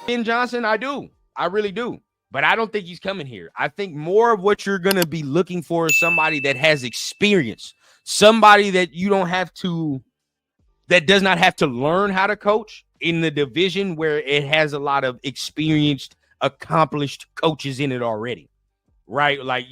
Ben Johnson, I do. I really do. But I don't think he's coming here. I think more of what you're going to be looking for is somebody that has experience, somebody that you don't have to, that does not have to learn how to coach in the division where it has a lot of experienced, accomplished coaches in it already, right? Like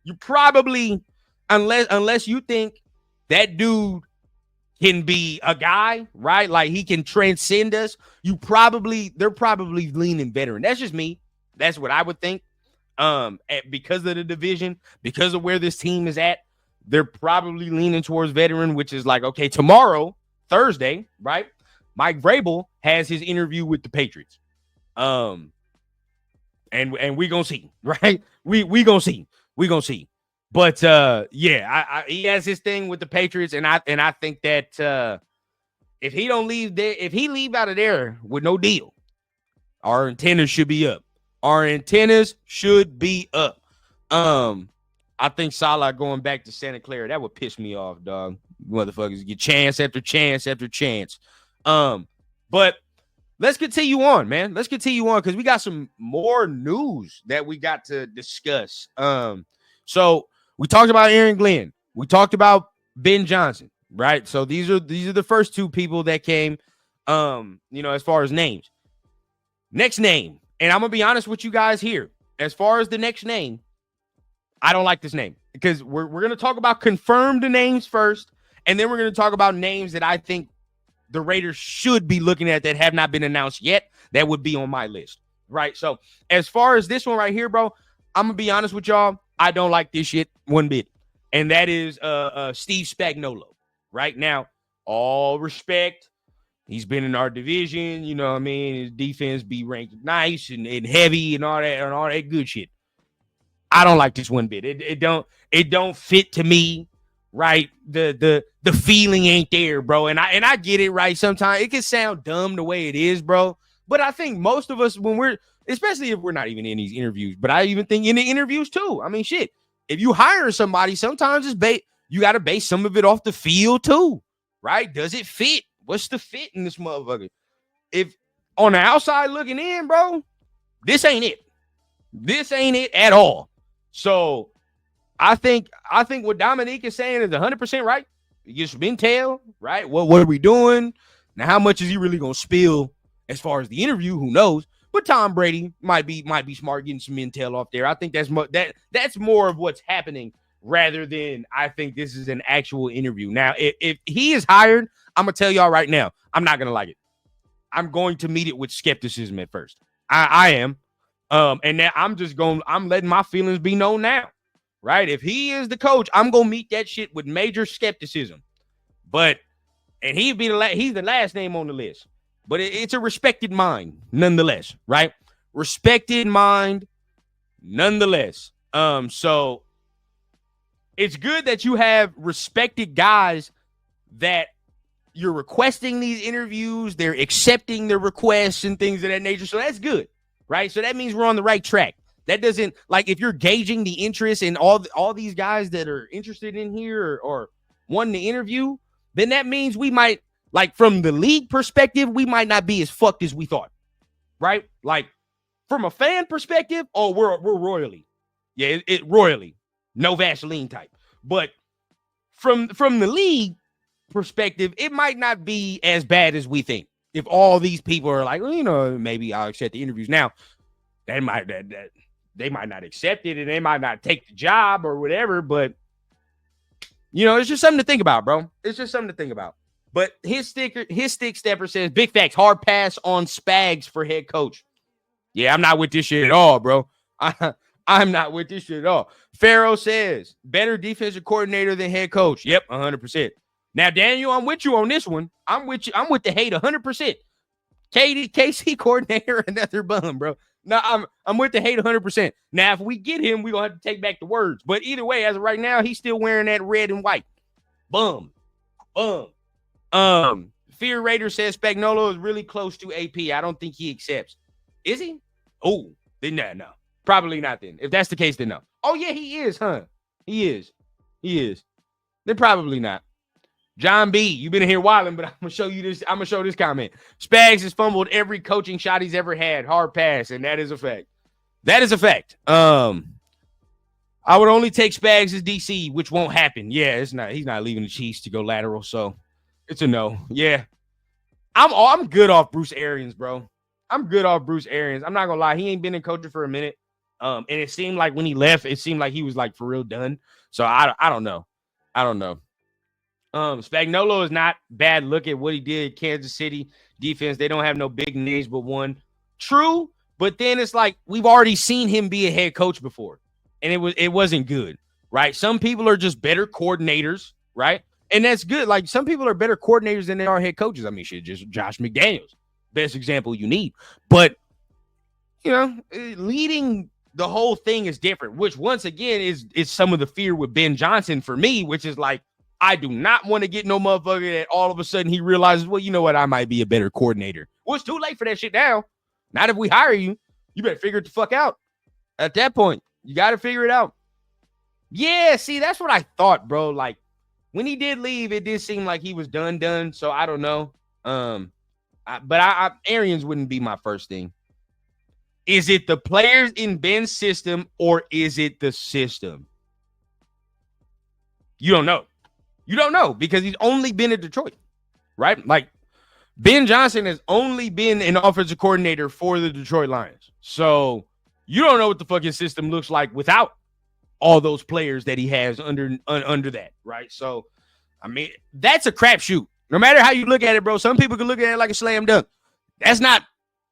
you probably, unless you think that dude can be a guy, right? Like he can transcend us. They're probably leaning veteran. That's just me. That's what I would think. Because of the division, because of where this team is at, they're probably leaning towards veteran, which is like, okay, tomorrow, Thursday, right? Mike Vrabel has his interview with the Patriots. And we gonna see, right? We gonna see. We gonna see. But yeah, he has his thing with the Patriots, and I think that if he don't leave there, if he leave out of there with no deal, our antennas should be up. Our antennas should be up. I think Salah going back to Santa Clara, that would piss me off, dog. Motherfuckers get chance after chance after chance. But let's continue on, man. Let's continue on because we got some more news that we got to discuss. So we talked about Aaron Glenn. We talked about Ben Johnson, right? So these are the first two people that came, as far as names. Next name, and I'm gonna be honest with you guys here. As far as the next name, I don't like this name because we're gonna talk about confirmed names first, and then we're gonna talk about names that I think the Raiders should be looking at that have not been announced yet. That would be on my list, right? So as far as this one right here, bro, I'm gonna be honest with y'all. I don't like this shit one bit, and that is Steve Spagnuolo. Right now, all respect. He's been in our division, you know what I mean? His defense be ranked nice and heavy and all that good shit. I don't like this one bit. It don't fit to me, right? The feeling ain't there, bro. And I get it, right? Sometimes it can sound dumb the way it is, bro. But I think most of us, when we're, especially if we're not even in these interviews, but I even think in the interviews too. I mean, shit. If you hire somebody, sometimes you got to base some of it off the field too, right? Does it fit? What's the fit in this motherfucker? If on the outside looking in, bro, this ain't it. This ain't it at all. So I think what Dominique is saying is 100% right. He gets some intel, right? What are we doing? Now, how much is he really gonna spill as far as the interview? Who knows? But Tom Brady might be smart getting some intel off there. I think that's more of what's happening rather than I think this is an actual interview. Now, if he is hired, I'm gonna tell y'all right now, I'm not gonna like it. I'm going to meet it with skepticism at first. I am. And now I'm letting my feelings be known now. Right? If he is the coach, I'm gonna meet that shit with major skepticism. And he's the last name on the list. But it's a respected mind, nonetheless, right? Respected mind, nonetheless. So it's good that you have respected guys that you're requesting these interviews, they're accepting the requests and things of that nature. So that's good, right? So that means we're on the right track. That doesn't, like, if you're gauging the interest in all these guys that are interested in here or wanting to interview, then that means we might, like, from the league perspective, we might not be as fucked as we thought, right? Like, from a fan perspective, oh, we're royally. Yeah, it royally. No Vaseline type. But from the league perspective, it might not be as bad as we think. If all these people are like, well, maybe I'll accept the interviews. Now, they might not accept it and they might not take the job or whatever, but it's just something to think about, bro. It's just something to think about. But his stick stepper says, big facts, hard pass on Spags for head coach. Yeah, I'm not with this shit at all, bro. I'm not with this shit at all. Pharaoh says, better defensive coordinator than head coach. Yep, 100%. Now, Daniel, I'm with you on this one. I'm with you. I'm with the hate 100%. KC coordinator, another bum, bro. No, I'm with the hate 100%. Now, if we get him, we're going to have to take back the words. But either way, as of right now, he's still wearing that red and white. Bum. Fear Raider says Spagnuolo is really close to AP. I don't think he accepts. Is he? Oh, then no. Probably not then. If that's the case, then no. Oh, yeah, he is, huh? He is. Then probably not. John B, you've been in here wilding, but I'm gonna show you this. I'm gonna show this comment. Spags has fumbled every coaching shot he's ever had. Hard pass, and that is a fact. That is a fact. I would only take Spags as DC, which won't happen. Yeah, it's not. He's not leaving the Chiefs to go lateral, so it's a no. Yeah, I'm good off Bruce Arians, bro. I'm good off Bruce Arians. I'm not gonna lie, he ain't been in coaching for a minute. And it seemed like when he left, it seemed like he was like for real done. So I don't know. I don't know. Spagnuolo is not bad. Look at what he did. Kansas City defense. They don't have no big names but one. True, but then it's like we've already seen him be a head coach before, and it wasn't good, right? Some people are just better coordinators, right? And that's good. Like some people are better coordinators than they are head coaches. I mean, shit, just Josh McDaniels, best example you need. But you know, leading the whole thing is different, which once again is some of the fear with Ben Johnson for me, which is like, I do not want to get no motherfucker that all of a sudden he realizes, well, you know what, I might be a better coordinator. Well, it's too late for that shit now. Not if we hire you. You better figure it the fuck out. At that point, you got to figure it out. Yeah, see, that's what I thought, bro. Like, when he did leave, it did seem like he was done. So I don't know. But Arians wouldn't be my first thing. Is it the players in Ben's system or is it the system? You don't know. You don't know because he's only been at Detroit, right? Like Ben Johnson has only been an offensive coordinator for the Detroit Lions. So you don't know what the fucking system looks like without all those players that he has under that, right? So, I mean, that's a crapshoot. No matter how you look at it, bro, some people can look at it like a slam dunk. That's not,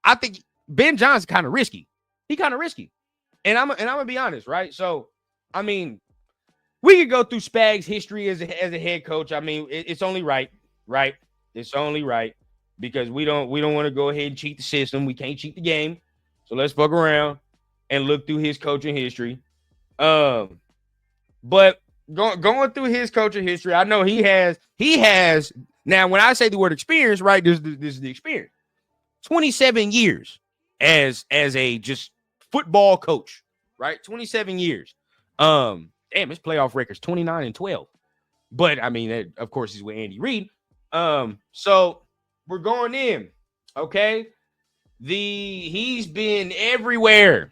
I think Ben Johnson's kind of risky. He kind of risky. And I'm going to be honest, right? So, I mean, we could go through Spags' history as a head coach. I mean, it's only right? It's only right because we don't want to go ahead and cheat the system. We can't cheat the game. So let's fuck around and look through his coaching history. But going through his coaching history, I know he has now when I say the word experience, right? This is the experience. 27 years as a just football coach, right? 27 years. Damn, his playoff record's 29-12. But I mean, of course, he's with Andy Reid. So we're going in. Okay. He's been everywhere.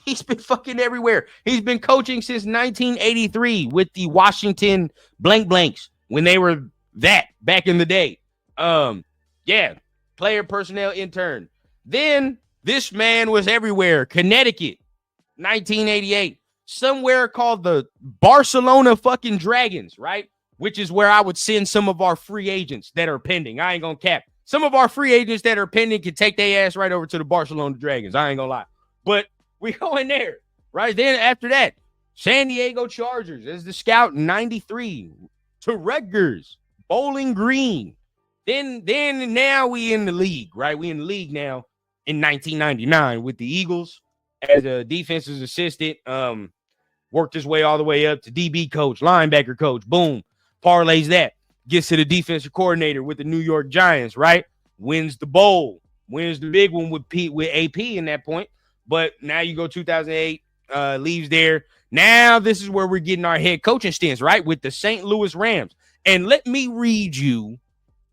He's been fucking everywhere. He's been coaching since 1983 with the Washington Blank Blanks when they were that back in the day. Yeah, player personnel intern. Then this man was everywhere. Connecticut, 1988. Somewhere called the Barcelona fucking Dragons, right? Which is where I would send some of our free agents that are pending. I ain't gonna cap. Some of our free agents that are pending can take their ass right over to the Barcelona Dragons. I ain't gonna lie. But we go in there, right? Then after that, San Diego Chargers as the scout in 93 to Rutgers, Bowling Green. Then now we in the league, right? We in the league now in 1999 with the Eagles as a defensive assistant. Worked his way all the way up to DB coach, linebacker coach. Boom, parlays that. Gets to the defensive coordinator with the New York Giants, right? Wins the bowl, wins the big one with AP in that point. But now you go 2008, leaves there. Now this is where we're getting our head coaching stints, right? With the St. Louis Rams. And let me read you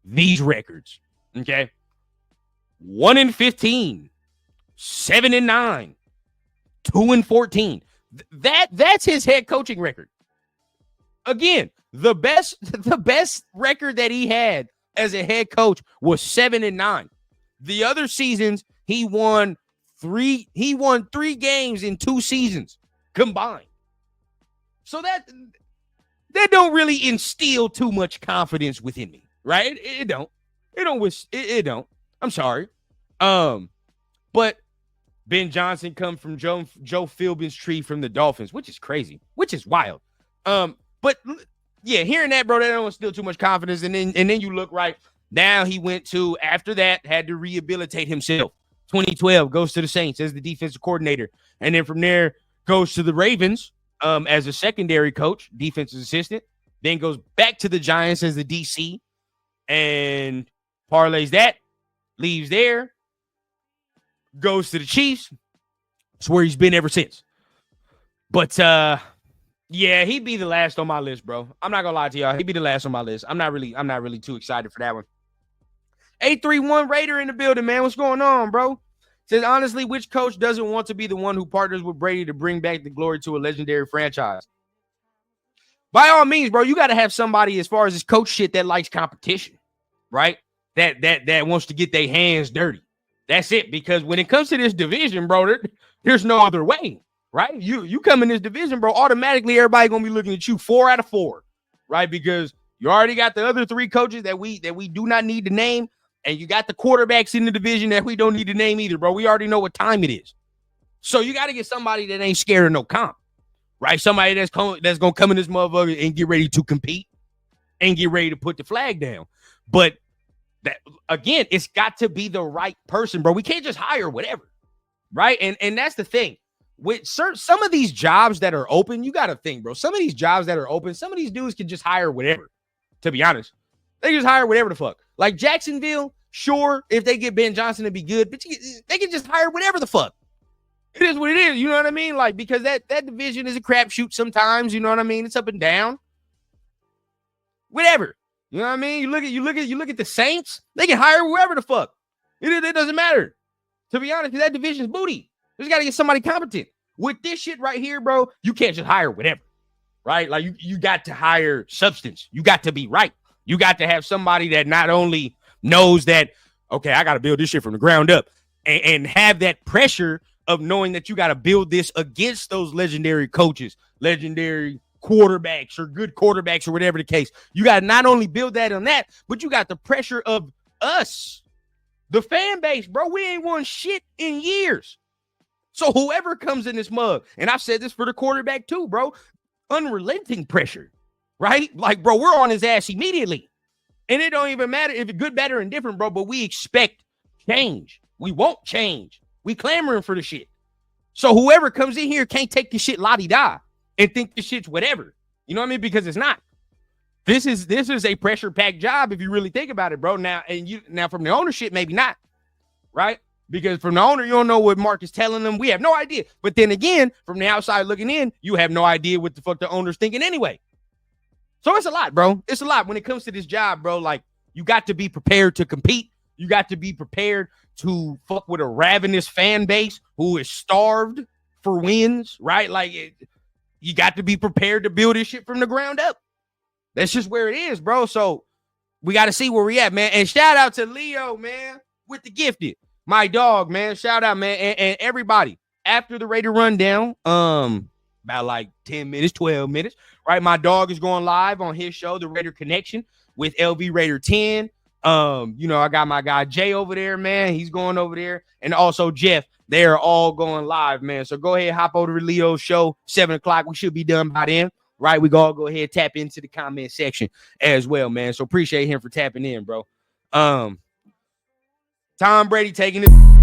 these records, okay? 1-15, 7-9, 2-14. That's his head coaching record. Again, the best record that he had as a head coach was 7-9. The other seasons he won three games in 2 seasons combined. So that don't really instill too much confidence within me, right? It don't. I'm sorry. But Ben Johnson comes from Joe Philbin's tree from the Dolphins, which is crazy, which is wild. But yeah, hearing that, bro, that don't instill too much confidence. And then you look right now. He went to after that had to rehabilitate himself. 2012 goes to the Saints as the defensive coordinator, and then from there goes to the Ravens as a secondary coach, defensive assistant. Then goes back to the Giants as the DC, and parlays that, leaves there. Goes to the Chiefs. It's where he's been ever since. But Yeah, he'd be the last on my list, bro. I'm not gonna lie to y'all. He'd be the last on my list. I'm not really too excited for that one. 831 Raider in the building, man. What's going on, bro? Says, honestly, which coach doesn't want to be the one who partners with Brady to bring back the glory to a legendary franchise? By all means, bro, you got to have somebody as far as this coach shit that likes competition, right? That wants to get their hands dirty. That's it. Because when it comes to this division, bro, there's no other way, right? You come in this division, bro, automatically everybody gonna be looking at you 4 out of 4, right? Because you already got the other 3 coaches that we do not need to name, and you got the quarterbacks in the division that we don't need to name either, bro. We already know what time it is. So you got to get somebody that ain't scared of no comp, right? Somebody that's going to come in this motherfucker and get ready to compete and get ready to put the flag down. But that, again, it's got to be the right person, bro. We can't just hire whatever, right? And that's the thing. With some of these jobs that are open, you got to think, bro. Some of these jobs that are open, some of these dudes can just hire whatever, to be honest. They just hire whatever the fuck. Like Jacksonville, sure, if they get Ben Johnson, it'd be good, but they can just hire whatever the fuck. It is what it is, you know what I mean? Like, because that division is a crapshoot sometimes, you know what I mean? It's up and down. Whatever. You know what I mean? You look at the Saints, they can hire whoever the fuck. It doesn't matter. To be honest, that division's booty. You just got to get somebody competent. With this shit right here, bro, you can't just hire whatever. Right? Like you got to hire substance. You got to be right. You got to have somebody that not only knows that, okay, I got to build this shit from the ground up and have that pressure of knowing that you got to build this against those legendary coaches, legendary quarterbacks or good quarterbacks or whatever the case. You got to not only build that on that, but you got the pressure of us, the fan base, bro. We ain't won shit in years. So whoever comes in this mug, and I've said this for the quarterback too, bro, unrelenting pressure, right? Like, bro, we're on his ass immediately. And it don't even matter if it's good, better, and different, bro, but we expect change. We won't change. We clamoring for the shit. So whoever comes in here can't take this shit la-di-da and think this shit's whatever. You know what I mean? Because it's not. This is a pressure-packed job if you really think about it, bro. Now from the ownership, maybe not, right? Because from the owner, you don't know what Mark is telling them. We have no idea. But then again, from the outside looking in, you have no idea what the fuck the owner's thinking anyway. So it's a lot, bro. It's a lot when it comes to this job, bro. Like, you got to be prepared to compete. You got to be prepared to fuck with a ravenous fan base who is starved for wins, right? Like, you got to be prepared to build this shit from the ground up. That's just where it is, bro. So we got to see where we at, man. And shout out to Leo, man, with the gifted. My dog, man. Shout out, man. And everybody, after the Raider rundown, about like 10 minutes, 12 minutes, right? My dog is going live on his show, The Raider Connection, with LV Raider 10. I got my guy Jay over there, man. He's going over there. And also Jeff. They are all going live, man. So go ahead, hop over to Leo's show, 7 o'clock. We should be done by then, right? We all go ahead, tap into the comment section as well, man. So appreciate him for tapping in, bro. Tom Brady taking it.